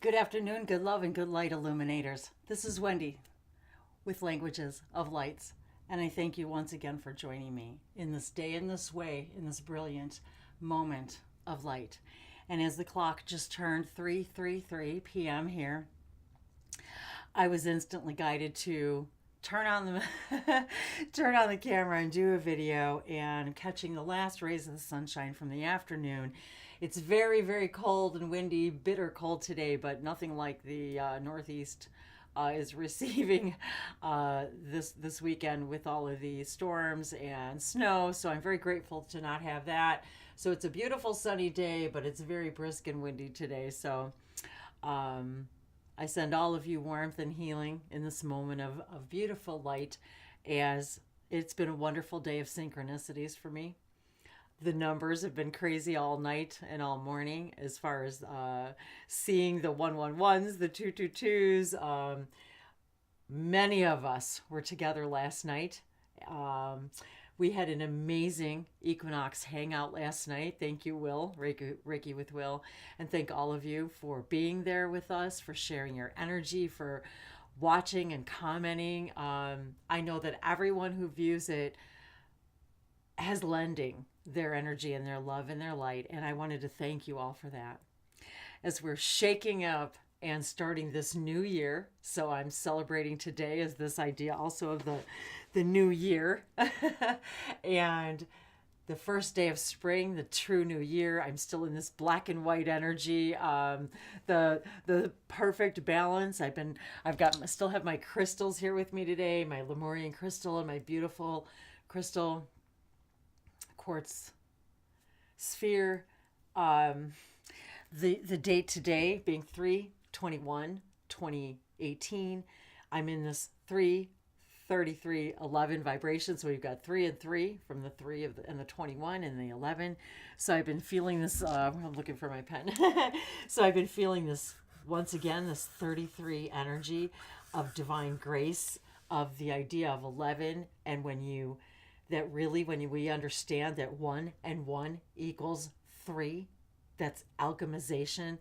Good afternoon, good love, and good light illuminators. This is Wendy with Languages of Lights, and I thank you once again for joining me in this day, in this way, in this brilliant moment of light. And as the clock just turned 3:33 p.m. here, I was instantly guided to turn on the turn on the camera and do a video, and catching the last rays of the sunshine from the afternoon. It's very, very cold and windy, bitter cold today, but nothing like the Northeast is receiving this weekend with all of the storms and snow. So I'm very grateful to not have that. So it's a beautiful sunny day, but it's very brisk and windy today. So I send all of you warmth and healing in this moment of beautiful light, as it's been a wonderful day of synchronicities for me. The numbers have been crazy all night and all morning as far as seeing the 111s, the 222s. Many of us were together last night. We had an amazing Equinox hangout last night. Thank you, Will, Reiki with Will. And thank all of you for being there with us, for sharing your energy, for watching and commenting. I know that everyone who views it has lending their energy and their love and their light. And I wanted to thank you all for that. As we're shaking up and starting this new year, so I'm celebrating today as this idea also of the new year and the first day of spring, the true new year. I'm still in this black and white energy, the perfect balance. Still have my crystals here with me today, my Lemurian crystal and my beautiful crystal quartz sphere. The date today being 3/21/2018. I'm in this 3/33/11 vibration. So we've got 3 and 3 from the 3 and the 21 and the 11. So I've been feeling this. I'm looking for my pen. So I've been feeling this once again, this 33 energy of divine grace, of the idea of 11, and when we understand that 1 and 1 equals 3, that's alchemization,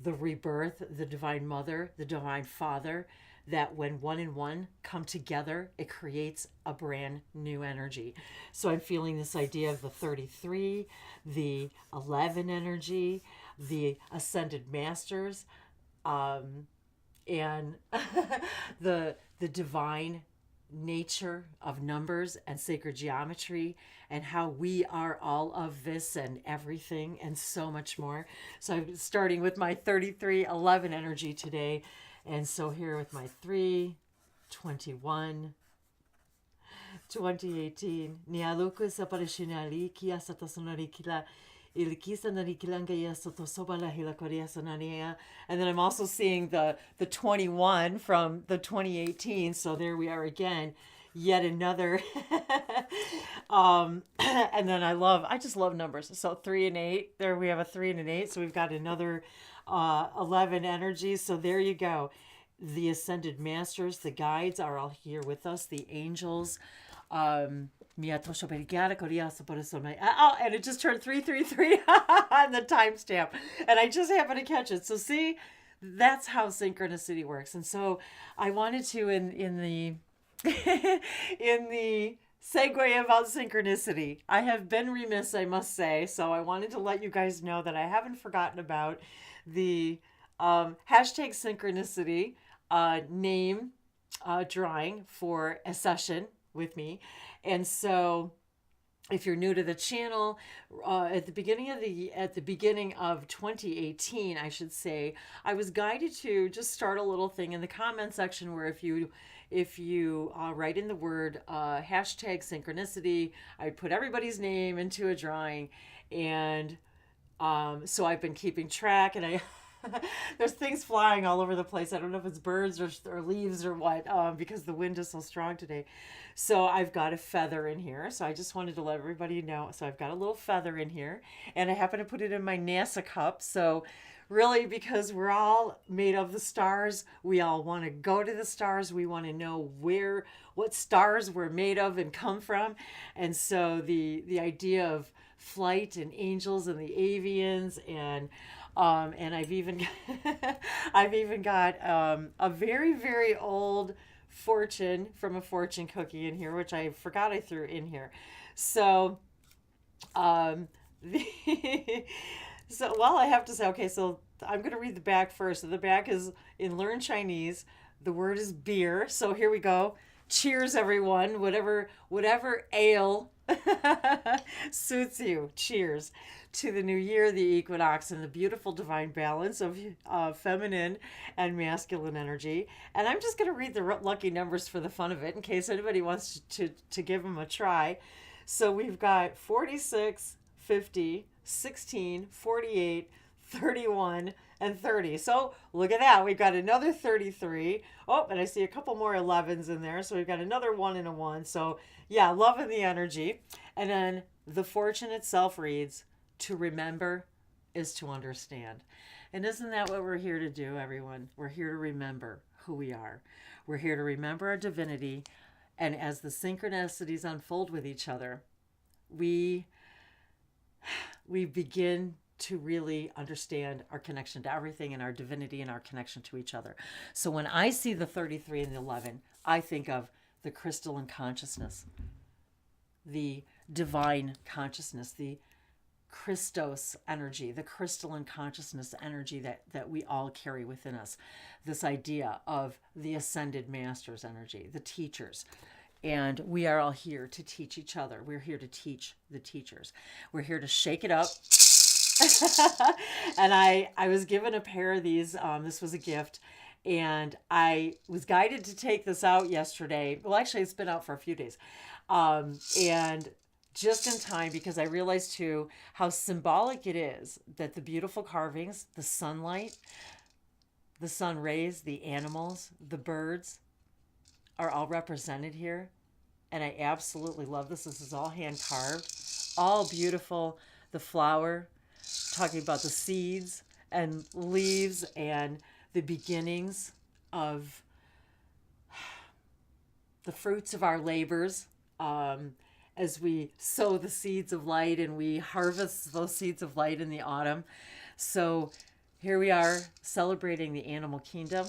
the rebirth, the divine mother, the divine father, that when 1 and 1 come together, it creates a brand new energy. So I'm feeling this idea of the 33, the 11 energy, the ascended masters, and the divine nature of numbers and sacred geometry, and how we are all of this and everything and so much more. So I'm starting with my 33/11 energy today, and so here with my 3/21/2018 nialuku saparishinali kia satasonari kila and then I'm also seeing the 21 from the 2018. So there we are again, yet another. And then I just love numbers. So 3 and 8, there we have a 3 and an 8. So we've got another 11 energies. So there you go. The ascended masters, the guides are all here with us, the angels. And it just turned 333 on the timestamp, and I just happened to catch it. So see, that's how synchronicity works. And so I wanted to in the in the segue about synchronicity, I have been remiss, I must say. So I wanted to let you guys know that I haven't forgotten about the hashtag synchronicity name drawing for a session with me. And so if you're new to the channel, at the beginning of 2018, I should say, I was guided to just start a little thing in the comment section where if you write in the word hashtag synchronicity, I'd put everybody's name into a drawing. And so I've been keeping track, and there's things flying all over the place. I don't know if it's birds or leaves or what, because the wind is so strong today. So I've got a feather in here. So I just wanted to let everybody know. So I've got a little feather in here, and I happen to put it in my NASA cup. So really, because we're all made of the stars, we all want to go to the stars. We want to know what stars we're made of and come from. And so the idea of flight and angels and the avians, and I've even I've even got a very, very old fortune from a fortune cookie in here, which I forgot I threw in here. So the so, well, I have to say, okay, so I'm going to read the back first. So the back is in Learn Chinese. The word is beer. So here we go. Cheers, everyone. Whatever ale suits you. Cheers to the new year, the equinox, and the beautiful divine balance of feminine and masculine energy. And I'm just going to read the lucky numbers for the fun of it in case anybody wants to give them a try. So we've got 46, 50, 16, 48, 31, and 30. So look at that. We've got another 33. Oh, and I see a couple more 11s in there. So we've got another 1 and a 1. So yeah, loving the energy. And then the fortune itself reads, to remember is to understand. And isn't that what we're here to do, everyone? We're here to remember who we are. We're here to remember our divinity. And as the synchronicities unfold with each other, we begin to really understand our connection to everything and our divinity and our connection to each other. So when I see the 33 and the 11, I think of the crystalline consciousness, the divine consciousness, the Christos energy, the crystalline consciousness energy that we all carry within us. This idea of the ascended masters energy, the teachers. And we are all here to teach each other. We're here to teach the teachers. We're here to shake it up. And I was given a pair of these. This was a gift. And I was guided to take this out yesterday. Well, actually, it's been out for a few days. And just in time, because I realized too how symbolic it is that the beautiful carvings, the sunlight, the sun rays, the animals, the birds are all represented here. And I absolutely love this. This is all hand carved, all beautiful. The flower, talking about the seeds and leaves and the beginnings of the fruits of our labors, as we sow the seeds of light and we harvest those seeds of light in the autumn. So here we are celebrating the animal kingdom,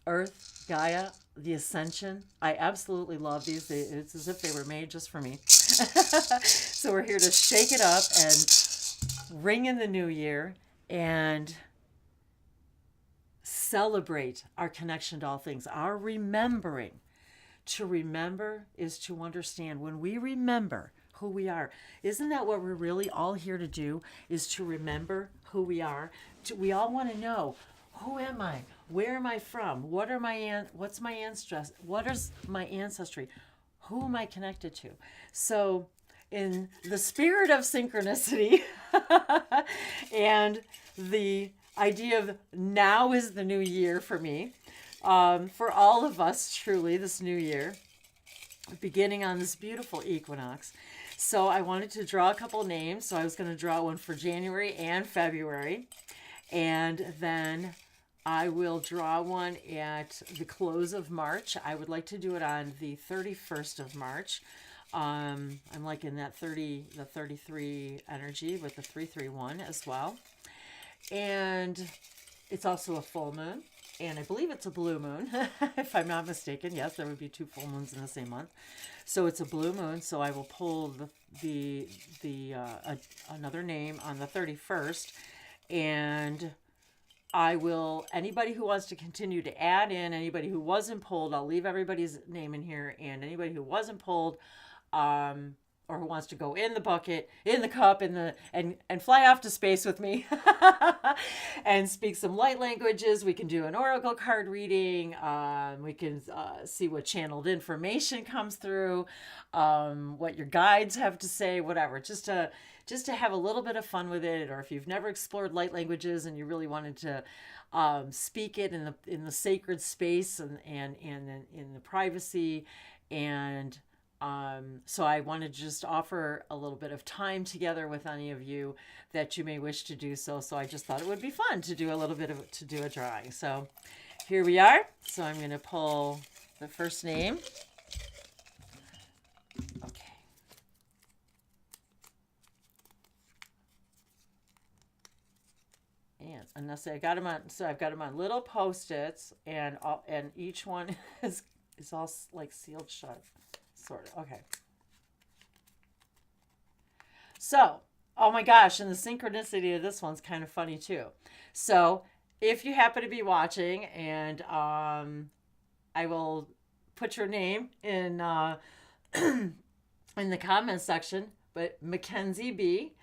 Earth, Gaia, the ascension. I absolutely love these. It's as if they were made just for me. So we're here to shake it up and ring in the new year and celebrate our connection to all things, our remembering. To remember is to understand. When we remember who we are, isn't that what we're really all here to do, is to remember who we are? We all want to know, who am I? Where am I from? What's my ancestry? What is my ancestry? Who am I connected to? So in the spirit of synchronicity and the idea of now is the new year for me, for all of us, truly, this new year, beginning on this beautiful equinox. So I wanted to draw a couple names. So I was going to draw one for January and February. And then I will draw one at the close of March. I would like to do it on the 31st of March. I'm liking that 33 energy with the 331 as well. And it's also a full moon. And I believe it's a blue moon, if I'm not mistaken. Yes, there would be 2 full moons in the same month. So it's a blue moon. So I will pull another name on the 31st. And I will, anybody who wants to continue to add in, anybody who wasn't pulled, I'll leave everybody's name in here. And anybody who wasn't pulled, or who wants to go in the bucket, in the cup, and fly off to space with me and speak some light languages. We can do an oracle card reading. We can see what channeled information comes through, what your guides have to say, whatever. Just to have a little bit of fun with it. Or if you've never explored light languages and you really wanted to speak it in the sacred space and in the privacy. And so I wanted to just offer a little bit of time together with any of you that you may wish to do so. So I just thought it would be fun to do a drawing. So here we are. So I'm going to pull the first name. Okay. clients. And let's say I got them on, so I've got them on little Post-its, and each one is all like sealed shut, sort of. Okay. So, oh my gosh, and the synchronicity of this one's kind of funny too. So, if you happen to be watching, and I will put your name in in the comments section, but Mackenzie B.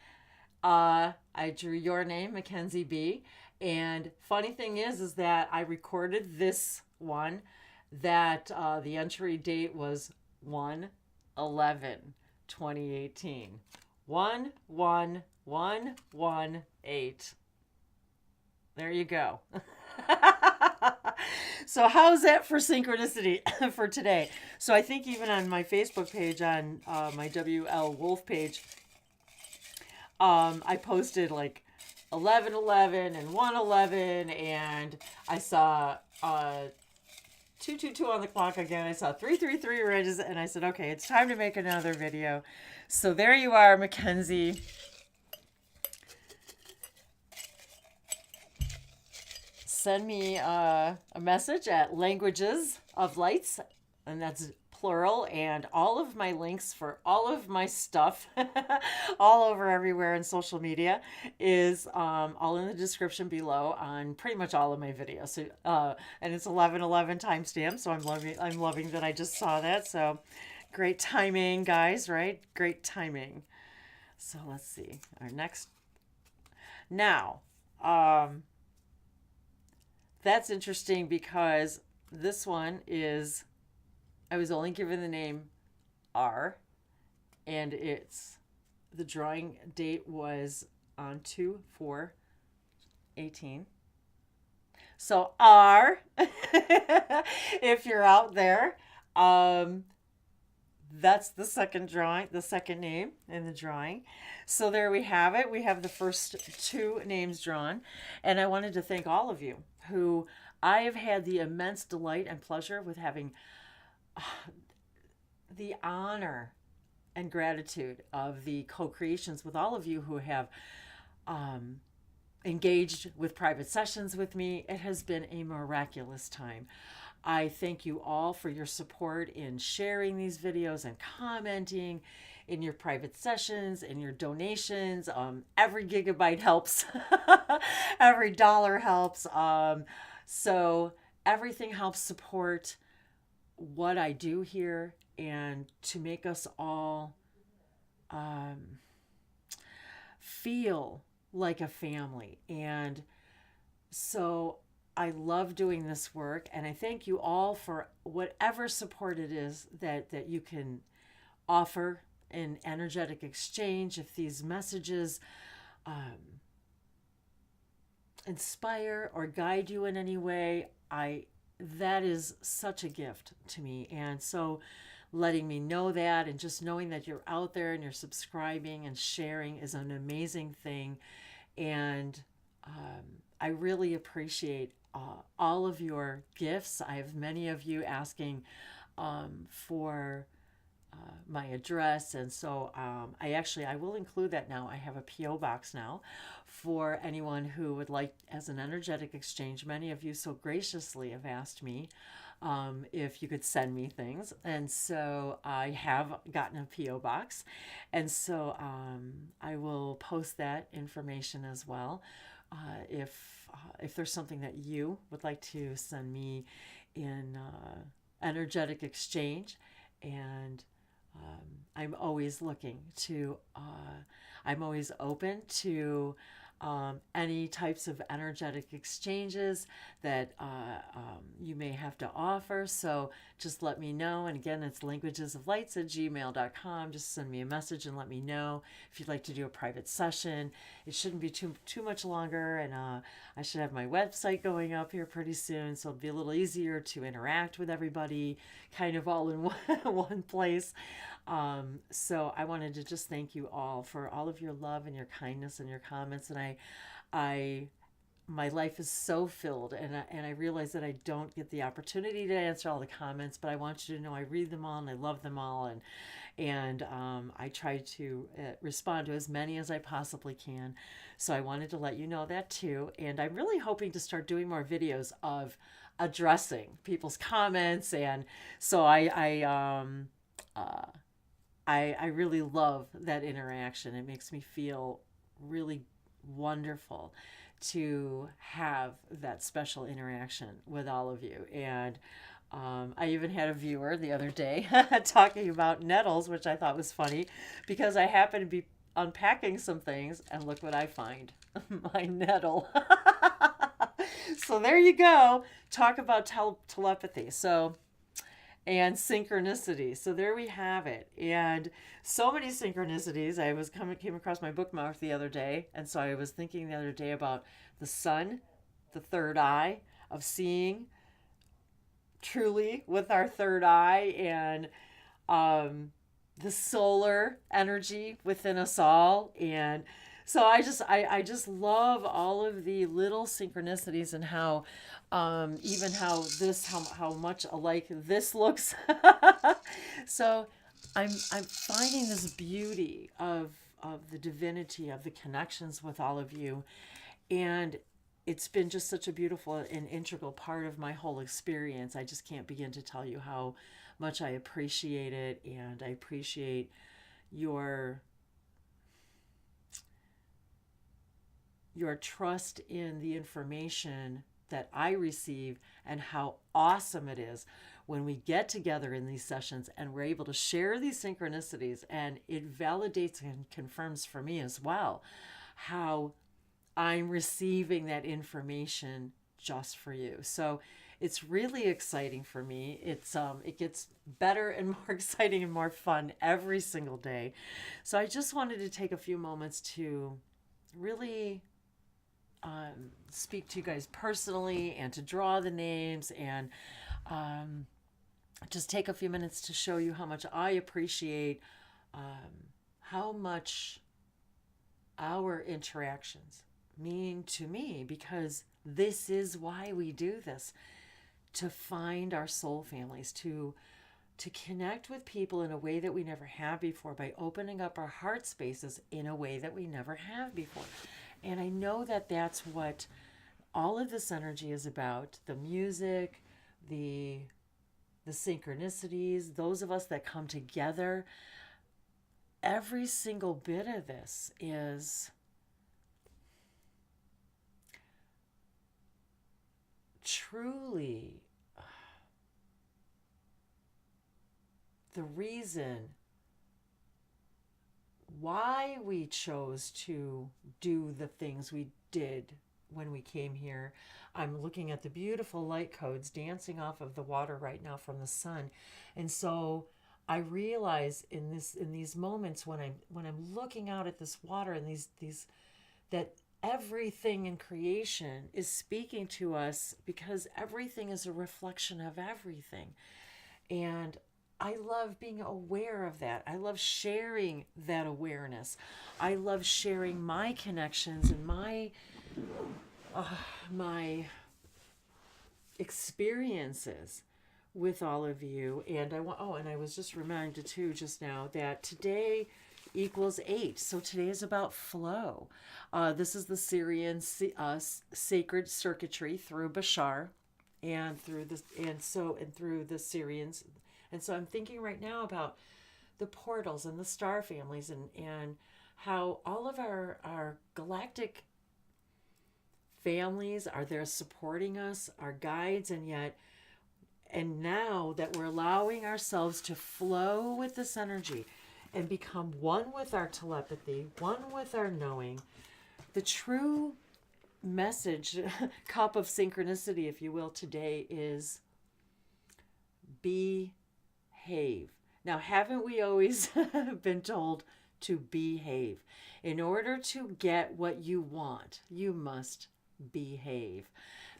I drew your name, Mackenzie B. And funny thing is that I recorded this one, that the entry date was 1/11/2018. 11118. There you go. So how's that for synchronicity for today? So I think even on my Facebook page, on my W.L.Wolfe page, I posted like 11:11 and 1:11, and I saw 222 on the clock again. I saw 333 ridges, and I said, okay, it's time to make another video. So there you are, Mackenzie. Send me a message at Languagesoflights, and that's plural, and all of my links for all of my stuff all over everywhere in social media is all in the description below on pretty much all of my videos. So and it's 11:11 timestamp, so I'm loving that I just saw that. So great timing, guys, right? Great timing. So let's see our next. Now that's interesting because this one is, I was only given the name R, and the drawing date was on 2/4/18. So R, if you're out there, that's the second drawing, the second name in the drawing. So there we have it. We have the first two names drawn, and I wanted to thank all of you who I have had the immense delight and pleasure with having the honor and gratitude of the co-creations with all of you who have engaged with private sessions with me. It has been a miraculous time. I thank you all for your support in sharing these videos and commenting in your private sessions, in your donations. Every gigabyte helps. Every dollar helps. So everything helps support what I do here and to make us all feel like a family. And so I love doing this work, and I thank you all for whatever support it is that you can offer in energetic exchange. If these messages inspire or guide you in any way, that is such a gift to me. And so letting me know that, and just knowing that you're out there and you're subscribing and sharing, is an amazing thing. And I really appreciate all of your gifts. I have many of you asking for my address, and so I will include that now. I have a P.O. box now for anyone who would like, as an energetic exchange. Many of you so graciously have asked me if you could send me things, and so I have gotten a P.O. box, and so I will post that information as well. If there's something that you would like to send me in energetic exchange, and I'm always looking to, I'm always open to any types of energetic exchanges that you may have to offer. So just let me know. And again, it's languagesoflights@gmail.com. Just send me a message and let me know if you'd like to do a private session. It shouldn't be too much longer, and I should have my website going up here pretty soon, so it'll be a little easier to interact with everybody kind of all in one place. So I wanted to just thank you all for all of your love and your kindness and your comments, and I my life is so filled, and I realize that I don't get the opportunity to answer all the comments, but I want you to know I read them all and I love them all, and I try to respond to as many as I possibly can. So I wanted to let you know that too, and I'm really hoping to start doing more videos of addressing people's comments, and so I really love that interaction. It makes me feel really wonderful to have that special interaction with all of you. And I even had a viewer the other day talking about nettles, which I thought was funny because I happened to be unpacking some things, and look what I find. My nettle. So there you go. Talk about telepathy. And synchronicity. So there we have it. And so many synchronicities. I came across my bookmark the other day, and so I was thinking the other day about the sun, the third eye, of seeing truly with our third eye, and the solar energy within us all. And so I just love all of the little synchronicities, and how even how much alike this looks. So I'm finding this beauty of the divinity of the connections with all of you, and it's been just such a beautiful and integral part of my whole experience. I just can't begin to tell you how much I appreciate it, and I appreciate your trust in the information that I receive, and how awesome it is when we get together in these sessions and we're able to share these synchronicities, and it validates and confirms for me as well how I'm receiving that information just for you. So it's really exciting for me. It gets better and more exciting and more fun every single day. So I just wanted to take a few moments to really speak to you guys personally, and to draw the names, and just take a few minutes to show you how much I appreciate how much our interactions mean to me, because this is why we do this, to find our soul families, to connect with people in a way that we never have before, by opening up our heart spaces in a way that we never have before. And I know that that's what all of this energy is about. The music, the synchronicities, those of us that come together, every single bit of this is truly the reason why we chose to do the things we did when we came here. I'm looking at the beautiful light codes dancing off of the water right now from the sun. And so I realize in these moments when I'm looking out at this water, and these that everything in creation is speaking to us, because everything is a reflection of everything. And I love being aware of that. I love sharing that awareness. I love sharing my connections and my experiences with all of you. And and I was just reminded too just now that today equals 8. So today is about flow. This is the Syrian sacred circuitry through Bashar, and through the Syrians. And so I'm thinking right now about the portals and the star families, and how all of our galactic families are there supporting us, our guides, and now that we're allowing ourselves to flow with this energy and become one with our telepathy, one with our knowing, the true message, cup of synchronicity, if you will, today is BeHave. Now, haven't we always been told to behave? In order to get what you want, you must behave.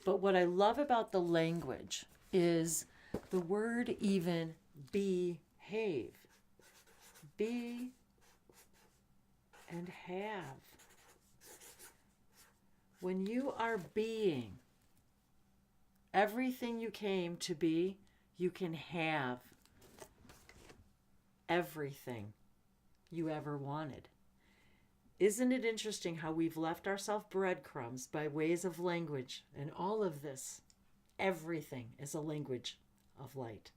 But what I love about the language is the word even behave. Be and have. when you are being everything you came to be, you can have everything you ever wanted. Isn't it interesting how we've left ourselves breadcrumbs by ways of language and all of this? Everything is a language of light.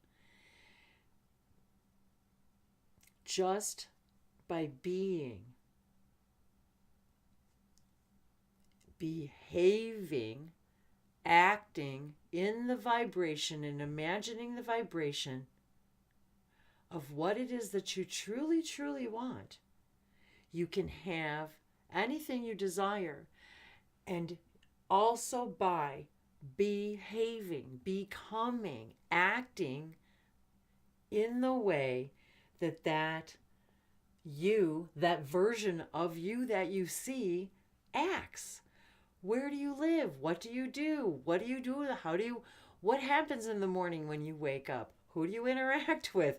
Just by being, behaving, acting in the vibration and imagining the vibration of what it is that you truly, truly want, you can have anything you desire. And also by behaving, becoming, acting in the way that you, that version of you that you see, acts. Where do you live? What do you do? What do you do? What happens in the morning when you wake up? Who do you interact with?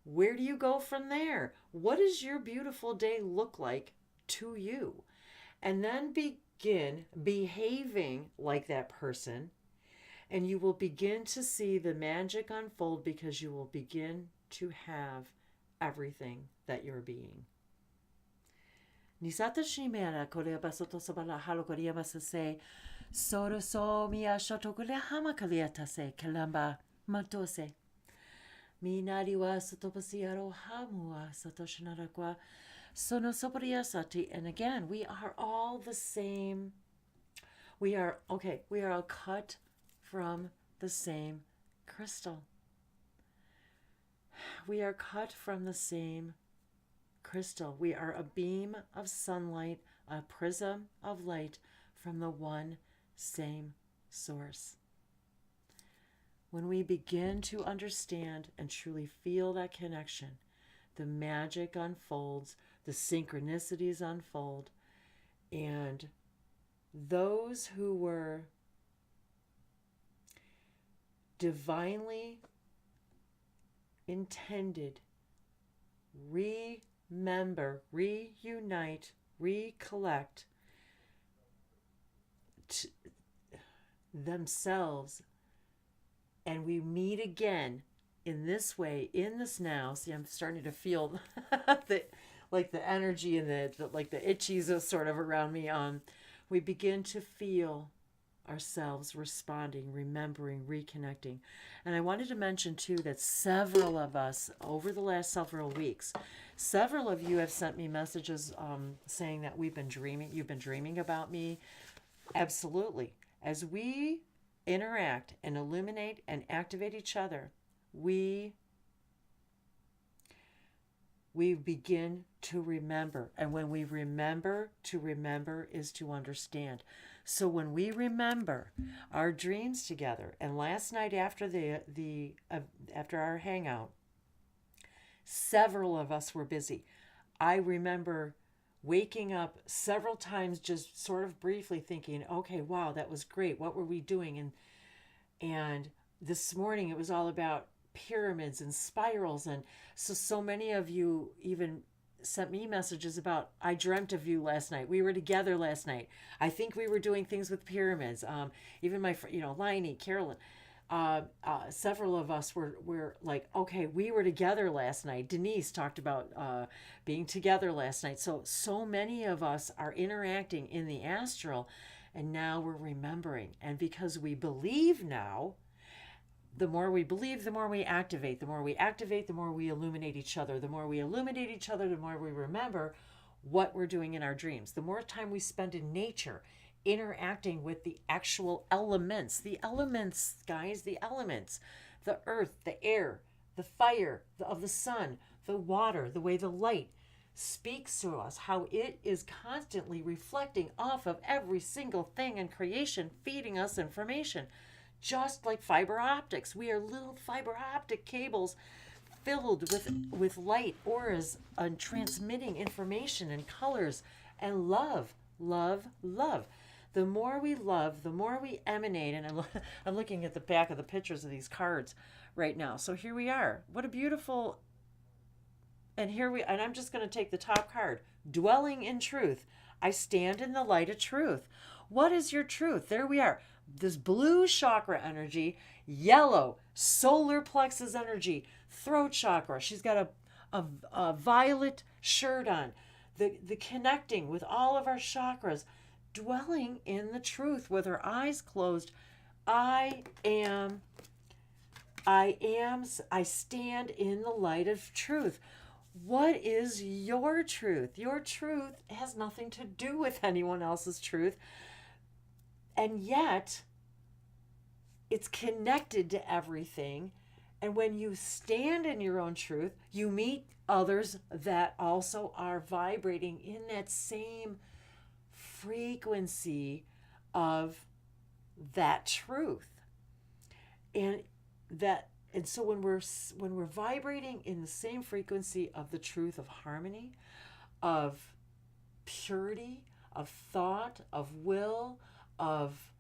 Where do you go from there? What does your beautiful day look like to you? And then begin behaving like that person, and you will begin to see the magic unfold, because you will begin to have everything that you're being. Nisata shimera korea basoto sabala halo korea basase soro so mia shoto korea hama kaliata se kalamba matose minari wa sotopasiaro hamua satoshinara kwa sono soporia sati. And again, we are all the same. We are all cut from the same crystal. We are cut from the same crystal. We are a beam of sunlight, a prism of light from the one same source. When we begin to understand and truly feel that connection, the magic unfolds, the synchronicities unfold, and those who were divinely intended remember, reunite, recollect themselves, and we meet again in this way, in this now. See, I'm starting to feel the energy and the itchies sort of around me. We begin to feel ourselves responding, remembering, reconnecting. And I wanted to mention too that several of us over the last several weeks, several of you have sent me messages saying that you've been dreaming about me. Absolutely. As we interact and illuminate and activate each other, we begin to remember. And when we remember, to remember is to understand. So when we remember our dreams together, and last night after after our hangout, several of us were busy. I remember waking up several times, just sort of briefly thinking, okay, wow, that was great. What were we doing? And this morning it was all about pyramids and spirals. And so many of you even sent me messages about, I dreamt of you last night. We were together last night. I think we were doing things with pyramids. Even my, Liney, Carolyn, several of us were like, okay, we were together last night. Denise talked about being together last night. So many of us are interacting in the astral, and now we're remembering. And because we believe now, the more we believe, the more we activate. The more we activate, the more we illuminate each other. The more we illuminate each other, the more we remember what we're doing in our dreams. The more time we spend in nature, interacting with the actual elements. The elements, guys, the elements. The earth, the air, the fire of the sun, the water, the way the light speaks to us, how it is constantly reflecting off of every single thing in creation, feeding us information. Just like fiber optics. We are little fiber optic cables filled with light, auras, and transmitting information and colors and love, love, love. The more we love, the more we emanate. And I'm looking at the back of the pictures of these cards right now. So here we are. What a beautiful... And I'm just going to take the top card. Dwelling in truth. I stand in the light of truth. What is your truth? There we are. This blue chakra energy, yellow solar plexus energy, throat chakra. She's got a violet shirt on. The connecting with all of our chakras, dwelling in the truth with her eyes closed. I stand in the light of truth. What is your truth? Your truth has nothing to do with anyone else's truth. And yet, it's connected to everything. And when you stand in your own truth, you meet others that also are vibrating in that same frequency of that truth. And so when we're vibrating in the same frequency of the truth of harmony, of purity, of thought, of will, of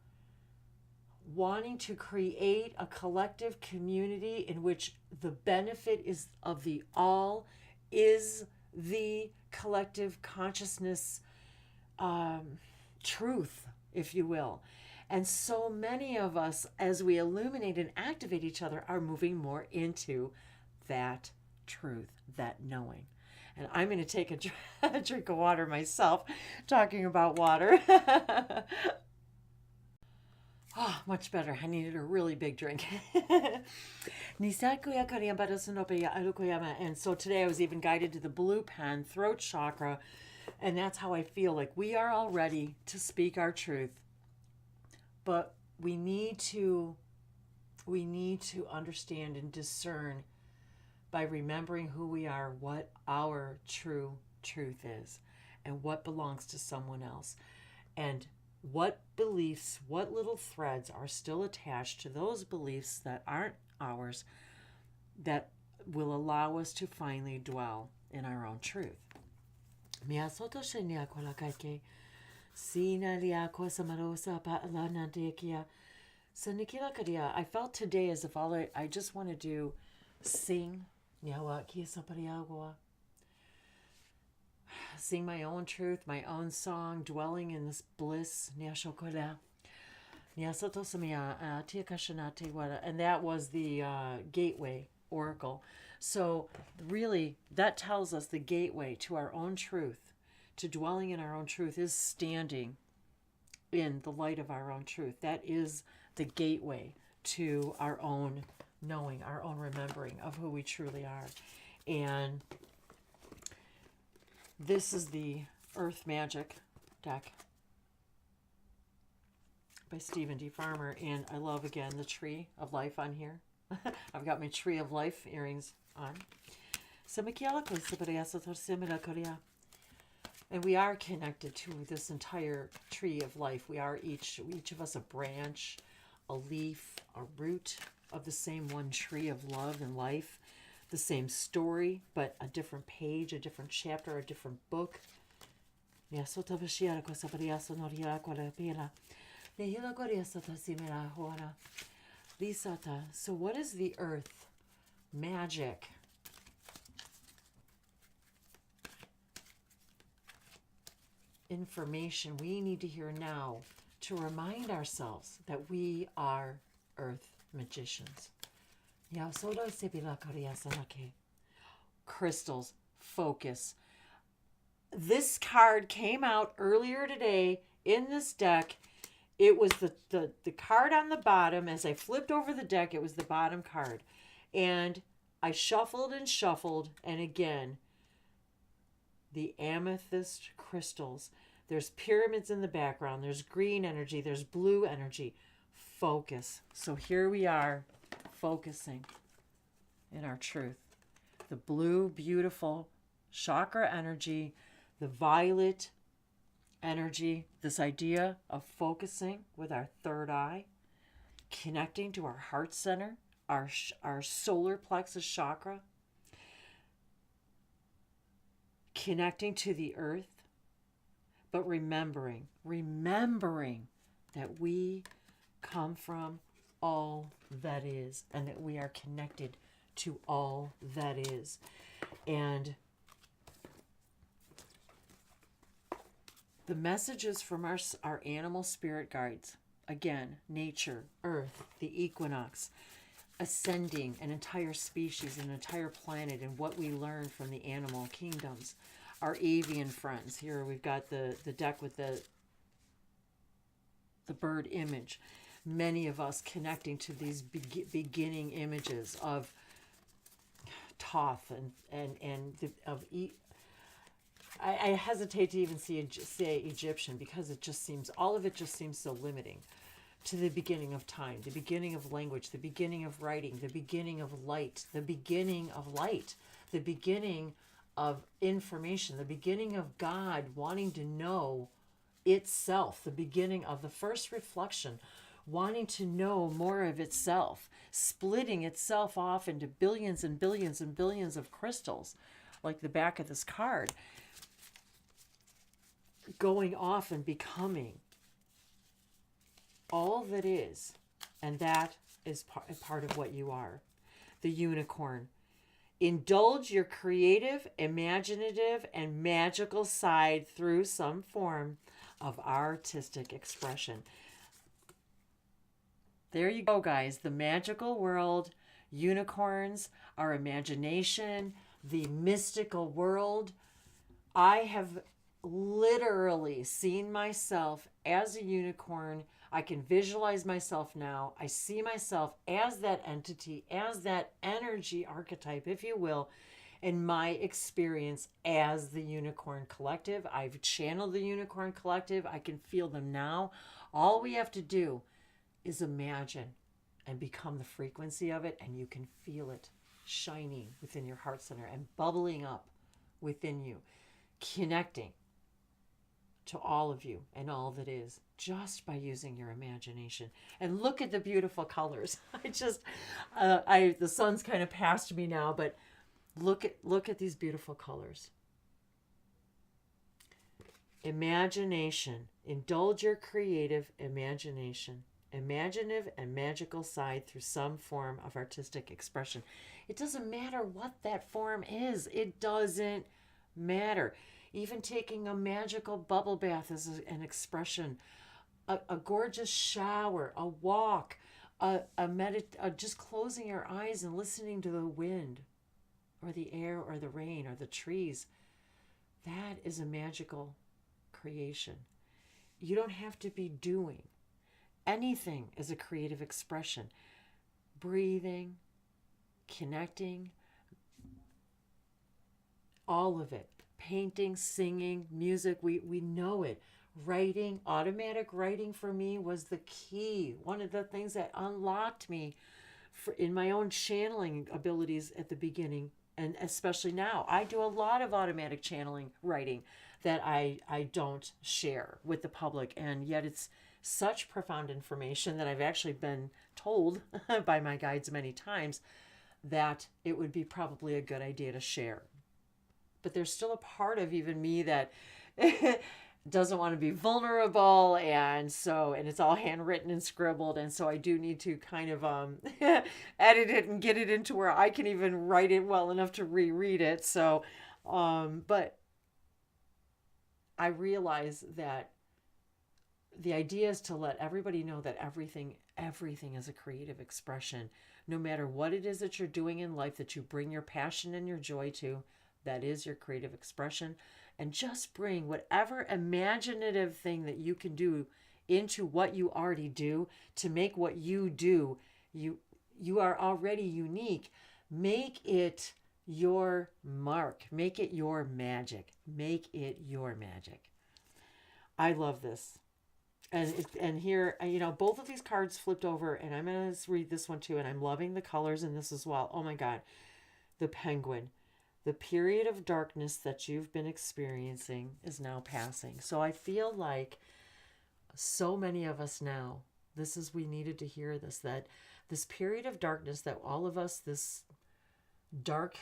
wanting to create a collective community in which the benefit is of the all is the collective consciousness truth, if you will. And so many of us, as we illuminate and activate each other, are moving more into that truth, that knowing. And I'm going to take a drink of water myself, talking about water. Oh, much better. I needed a really big drink. And so today I was even guided to the blue pen, throat chakra, and that's how I feel like we are all ready to speak our truth. But we need to understand and discern by remembering who we are, what our true truth is, and what belongs to someone else. And what beliefs, what little threads are still attached to those beliefs that aren't ours, that will allow us to finally dwell in our own truth. I felt today as if I just want to do sing my own truth, my own song, dwelling in this bliss. And that was the gateway oracle. So really, that tells us the gateway to our own truth, to dwelling in our own truth, is standing in the light of our own truth. That is the gateway to our own knowing, our own remembering of who we truly are. And this is the Earth Magic deck by Stephen D. Farmer. And I love, again, the Tree of Life on here. I've got my Tree of Life earrings on. And we are connected to this entire Tree of Life. We are each of us a branch, a leaf, a root of the same one tree of love and life. The same story, but a different page, a different chapter, a different book. So what is the Earth Magic? Information we need to hear now to remind ourselves that we are Earth magicians. Crystals, focus. This card came out earlier today in this deck. It was the card on the bottom. As I flipped over the deck, it was the bottom card. And I shuffled and shuffled, and again, the amethyst crystals. There's pyramids in the background. There's green energy. There's blue energy. Focus. So here we are, focusing in our truth. The blue, beautiful chakra energy, the violet energy, this idea of focusing with our third eye, connecting to our heart center, our solar plexus chakra, connecting to the earth, but remembering that we come from all that is, and that we are connected to all that is. And The messages from our animal spirit guides, again, nature, earth, the equinox, ascending an entire species, an entire planet, and what we learn from the animal kingdoms. Our avian friends. Here we've got the deck with the bird image. Many of us connecting to these beginning images of Thoth I hesitate to even say Egyptian, because it just seems, all of it just seems so limiting to the beginning of time, the beginning of language, the beginning of writing, the beginning of light, the beginning of light, the beginning of information, the beginning of God wanting to know itself, the beginning of the first reflection, wanting to know more of itself, splitting itself off into billions and billions and billions of crystals, like the back of this card, going off and becoming all that is, and that is part of what you are. The unicorn. Indulge your creative, imaginative, and magical side through some form of artistic expression. There you go, guys. The magical world, unicorns, our imagination, the mystical world. I have literally seen myself as a unicorn. I can visualize myself now. I see myself as that entity, as that energy archetype, if you will, in my experience as the unicorn collective. I've channeled the unicorn collective. I can feel them now. All we have to do is imagine and become the frequency of it, and you can feel it shining within your heart center and bubbling up within you, connecting to all of you and all that is, just by using your imagination. And look at the beautiful colors. The sun's kind of past me now, but look at these beautiful colors. Imagination. Indulge your creative imagination, imaginative and magical side through some form of artistic expression. It doesn't matter what that form is. It doesn't matter. Even taking a magical bubble bath is an expression, a gorgeous shower, a walk, just closing your eyes and listening to the wind or the air or the rain or the trees. That is a magical creation. You don't have to be doing. Anything is a creative expression. Breathing, connecting, all of it. Painting, singing, music, we know it. Writing, automatic writing for me was the key. One of the things that unlocked me in my own channeling abilities at the beginning, and especially now. I do a lot of automatic channeling writing that I don't share with the public, and yet it's such profound information that I've actually been told by my guides many times that it would be probably a good idea to share. But there's still a part of even me that doesn't want to be vulnerable, and it's all handwritten and scribbled, and so I do need to kind of edit it and get it into where I can even write it well enough to reread it. So but I realize that the idea is to let everybody know that everything is a creative expression. No matter what it is that you're doing in life, that you bring your passion and your joy to, that is your creative expression. And just bring whatever imaginative thing that you can do into what you already do to make what you do. You are already unique. Make it your mark. Make it your magic. Make it your magic. I love this. And here, both of these cards flipped over, and I'm going to read this one too, and I'm loving the colors in this as well. Oh my God. The penguin. The period of darkness that you've been experiencing is now passing. So I feel like so many of us now, we needed to hear this, that this period of darkness that all of us, this dark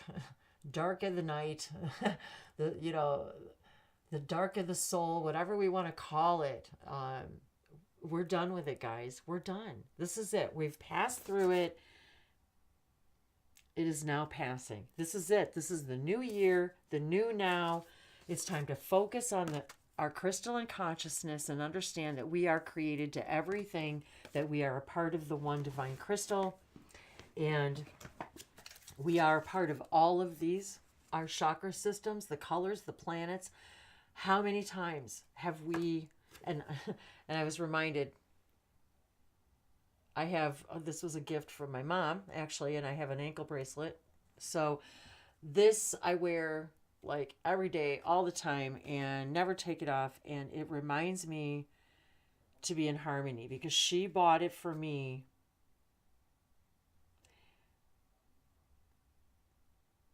of the night, the dark of the soul, whatever we want to call it, we're done with it, guys. We're done. This is it. We've passed through it. It is now passing. This is it. This is the new year, the new now. It's time to focus on our crystalline consciousness and understand that we are created to everything, that we are a part of the one divine crystal, and we are a part of all of these, our chakra systems, the colors, the planets. How many times have we, and I was reminded, I have, this was a gift from my mom, actually, and I have an ankle bracelet. So this I wear like every day, all the time, and never take it off. And it reminds me to be in harmony, because she bought it for me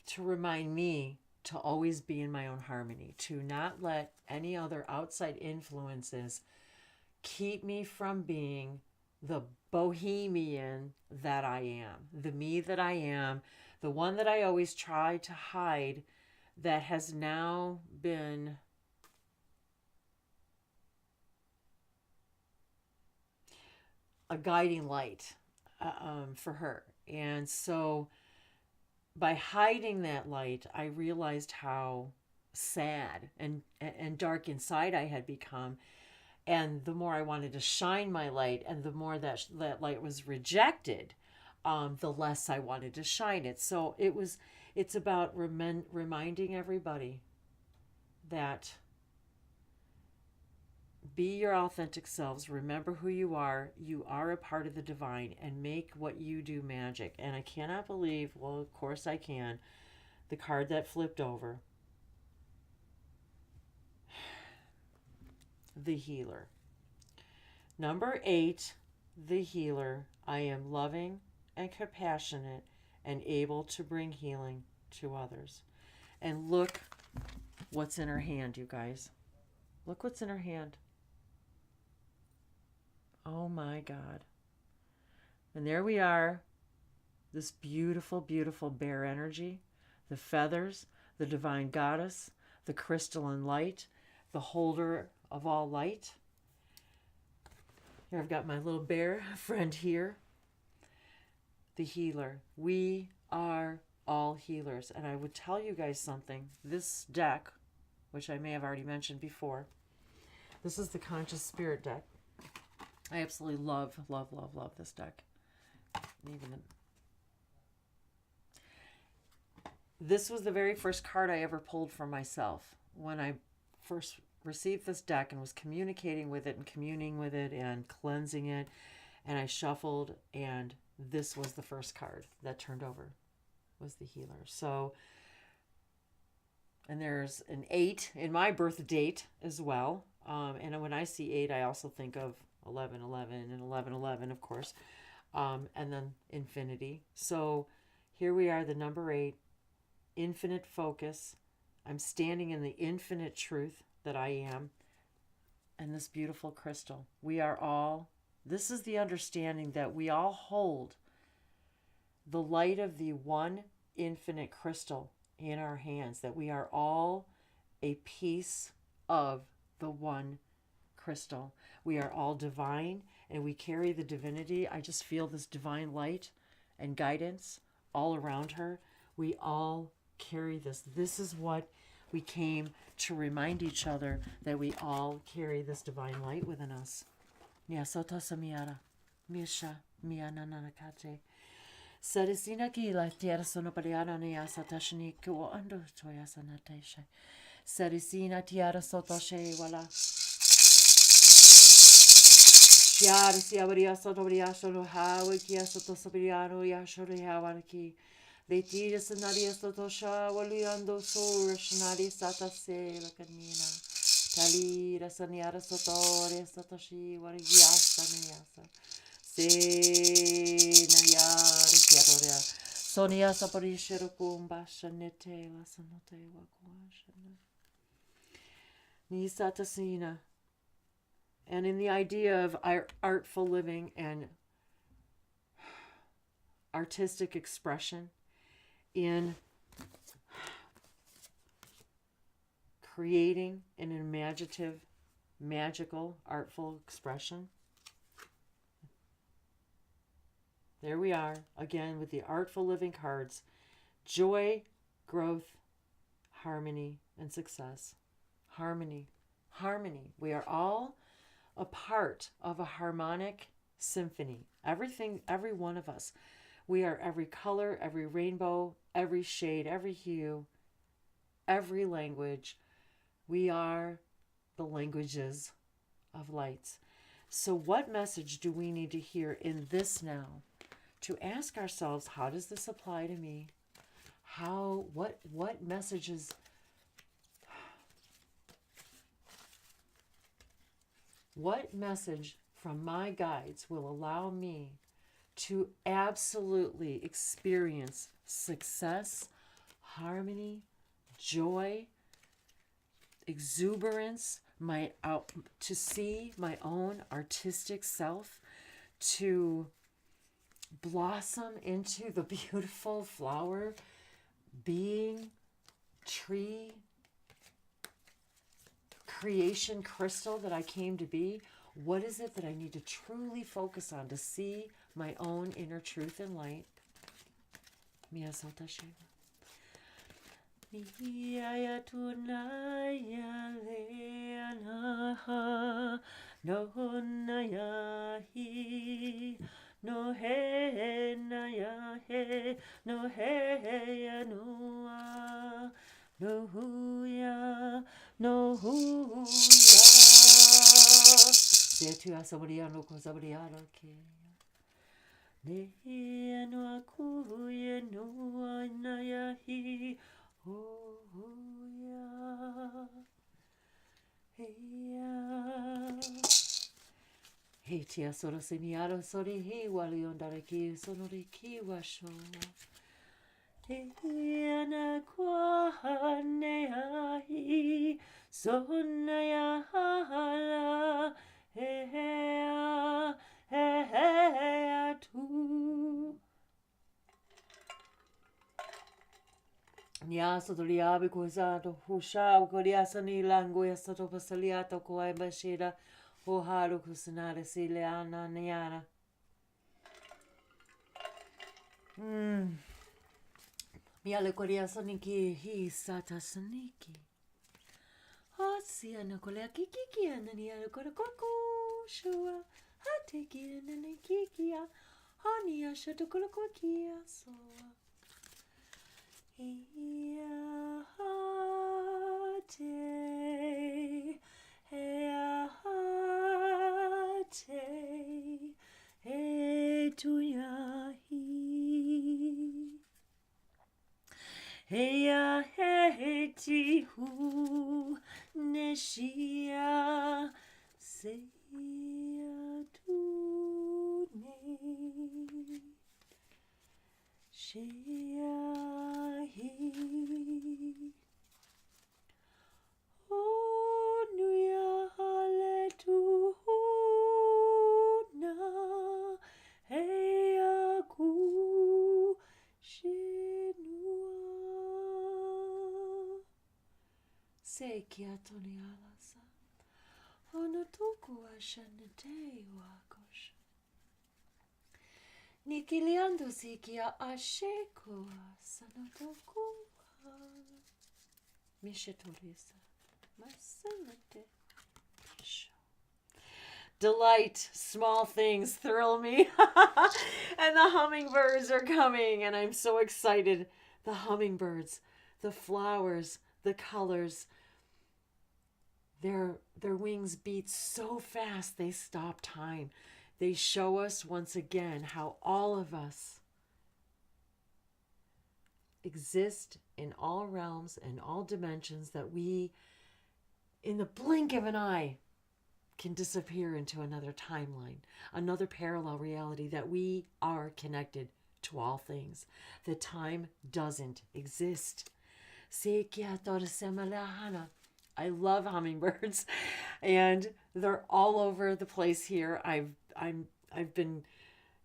to remind me to always be in my own harmony, to not let any other outside influences keep me from being the bohemian that I am, the me that I am, the one that I always try to hide, that has now been a guiding light for her. And so by hiding that light, I realized how sad and dark inside I had become. And the more I wanted to shine my light, and the more that light was rejected, the less I wanted to shine it. So it's about reminding everybody that be your authentic selves. Remember who you are. You are a part of the divine, and make what you do magic. And I cannot believe, well, of course I can, the card that flipped over. The healer. Number 8, the healer. I am loving and compassionate and able to bring healing to others. And look what's in her hand, you guys. Look what's in her hand. Oh my God. And there we are. This beautiful, beautiful bear energy. The feathers, the divine goddess, the crystalline light, the holder of all light. Here I've got my little bear friend here. The healer. We are all healers. And I would tell you guys something. This deck, which I may have already mentioned before, this is the Conscious Spirit deck. I absolutely love, love, love, love this deck. This was the very first card I ever pulled for myself when I first received this deck and was communicating with it and communing with it and cleansing it. And I shuffled, and this was the first card that turned over, was the healer. So, and there's an 8 in my birth date as well. And when I see 8, I also think of 1111 and 1111, of course, and then infinity. So here we are, the number 8, infinite focus. I'm standing in the infinite truth that I am, and this beautiful crystal. We are all, this is the understanding that we all hold the light of the one infinite crystal in our hands, that we are all a piece of the one crystal. We are all divine, and we carry the divinity. I just feel this divine light and guidance all around her. We all carry this. This is what we came to remind each other, that we all carry this divine light within us. Sarisina kila tiara sono pariana ne asa tashni ko ando toya sanatesha. Sarisina tiara sotoshe wala. Tiara siabaria sotoria sono hawa kia sotosabriano ya shori hawarki. They tira sanaria sotosha waliando sura shanari satase la canina. Talira saniara sotore satoshi warigiasa niasa. Sonia Saparishero Kumbasha Netela Sanotewa Kuashana Nisatasina. And in the idea of artful living and artistic expression, in creating an imaginative, magical, artful expression. There we are, again, with the Artful Living cards. Joy, growth, harmony, and success. Harmony. harmony. We are all a part of a harmonic symphony. Everything, every one of us. We are every color, every rainbow, every shade, every hue, every language. We are the languages of lights. So what message do we need to hear in this now to ask ourselves, how does this apply to me? What messages, what message from my guides will allow me to absolutely experience success, harmony, joy, exuberance, to see my own artistic self, to blossom into the beautiful flower, being, tree, creation crystal that I came to be? What is it that I need to truly focus on to see my own inner truth and light? Mia Salta Shiva. Niya tunaya leana no nayahi no he nayahe no he noa no huya no huya se tu asabaria no kosabaria ke ne no akuye no nayahi. Oh, yeah. Hey, tia sora semiaro sori he wali ondaraki sonoriki washo. Hey, ana kwa neahi sonaya hala. Hey, hey, tu. Niasa doliabe cosato, Hushao, Coriasani, Languesato Pasaliato, Coa Bashida, Oharo Cusinare, Sileana, Niana. Miale Coriasaniki, he sata saniki. Hosiana Colea Kiki, and the Niana Coracoco, Shua, Hatiki, and the Nikikia, Hania Shatokokia, so. Heahate, heahate, hetuyahi. Heya hetihu neshia seyatune. Shiahi Onuya Haletuna Heyaku Shinua Sekiatoni Alasa Onotoku Ashanete Wakosha Nikiliando sikia asheko sanotoku mishetorisa masanate. Delight, small things thrill me. And the hummingbirds are coming and I'm so excited. The hummingbirds, the flowers, the colors, their wings beat so fast they stop time. They show us once again how all of us exist in all realms and all dimensions, that we, in the blink of an eye, can disappear into another timeline, another parallel reality, that we are connected to all things. That time doesn't exist. I love hummingbirds, and they're all over the place here. I've been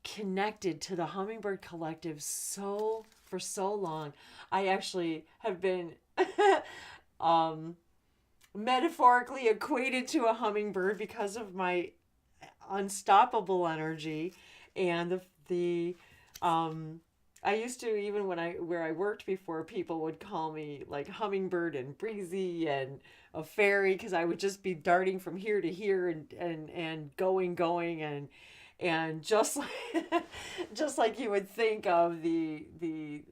connected to the Hummingbird Collective for so long. I actually have been metaphorically equated to a hummingbird because of my unstoppable energy and the I used to, even where I worked before, people would call me like Hummingbird and Breezy and a fairy, because I would just be darting from here to here and going and just like just like you would think of the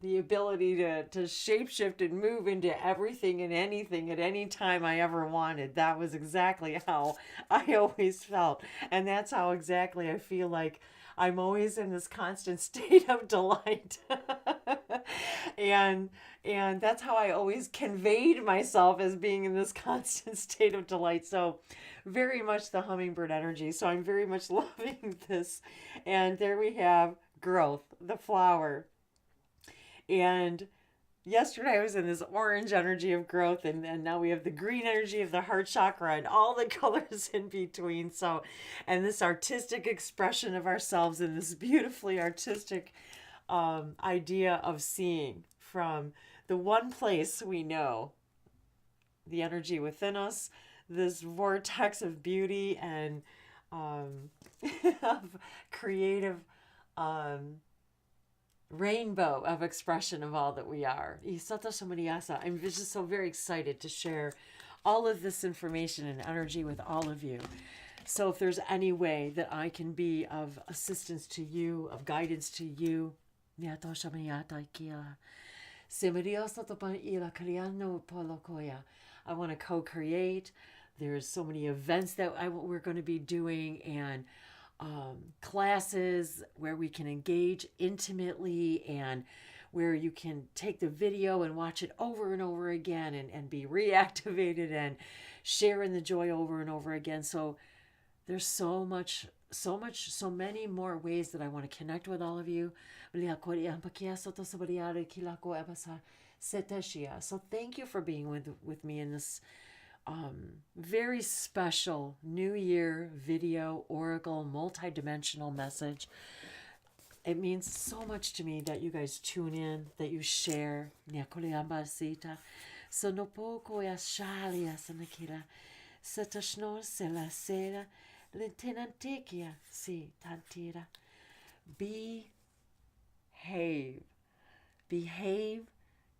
ability to shapeshift and move into everything and anything at any time I ever wanted. That was exactly how I always felt. And that's how exactly I feel like I'm always in this constant state of delight. and and that's how I always conveyed myself, as being in this constant state of delight. So very much the hummingbird energy. So I'm very much loving this. And there we have growth, the flower. And yesterday I was in this orange energy of growth, and now we have the green energy of the heart chakra and all the colors in between. So, and this artistic expression of ourselves in this beautifully artistic idea of seeing from the one place we know, the energy within us, this vortex of beauty and of creative rainbow of expression of all that we are. I'm just so very excited to share all of this information and energy with all of you. So if there's any way that I can be of assistance to you, of guidance to you, I want to co-create. There's so many events that we're going to be doing, and classes where we can engage intimately, and where you can take the video and watch it over and over again and be reactivated and share in the joy over and over again. So there's so many more ways that I want to connect with all of you. So thank you for being with me in this very special New Year video oracle multi-dimensional message. It means so much to me that you guys tune in, that you share. So no poco ya shalia sanakira satashno sela sela lentenantekia si tantira. Behave. Behave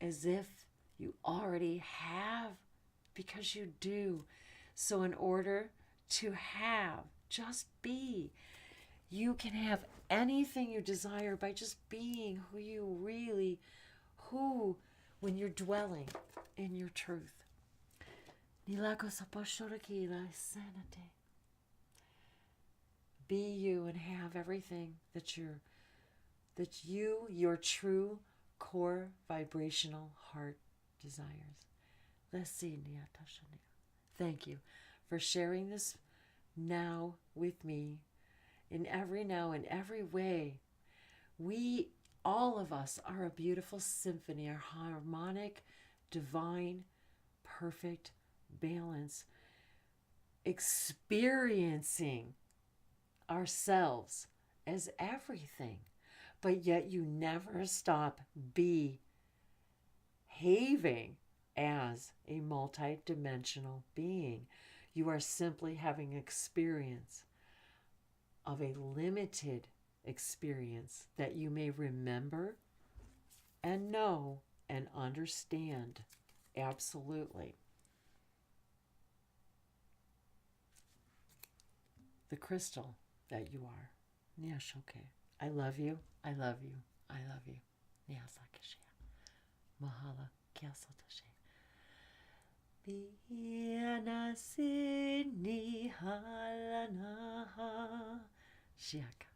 as if you already have, because you do. So in order to have, just be. You can have anything you desire by just being when you're dwelling in your truth. Be you and have everything that your true core vibrational heart desires. Thank you for sharing this now with me in every way. We, all of us, are a beautiful symphony, a harmonic, divine, perfect balance, experiencing ourselves as everything, but yet you never stop behaving as a multi-dimensional being. You are simply having experience of a limited experience that you may remember and know and understand absolutely. The crystal that you are. Yes, okay. I love you. I love you. I love you. Mahala. Biana sini halanaha. Shiaka.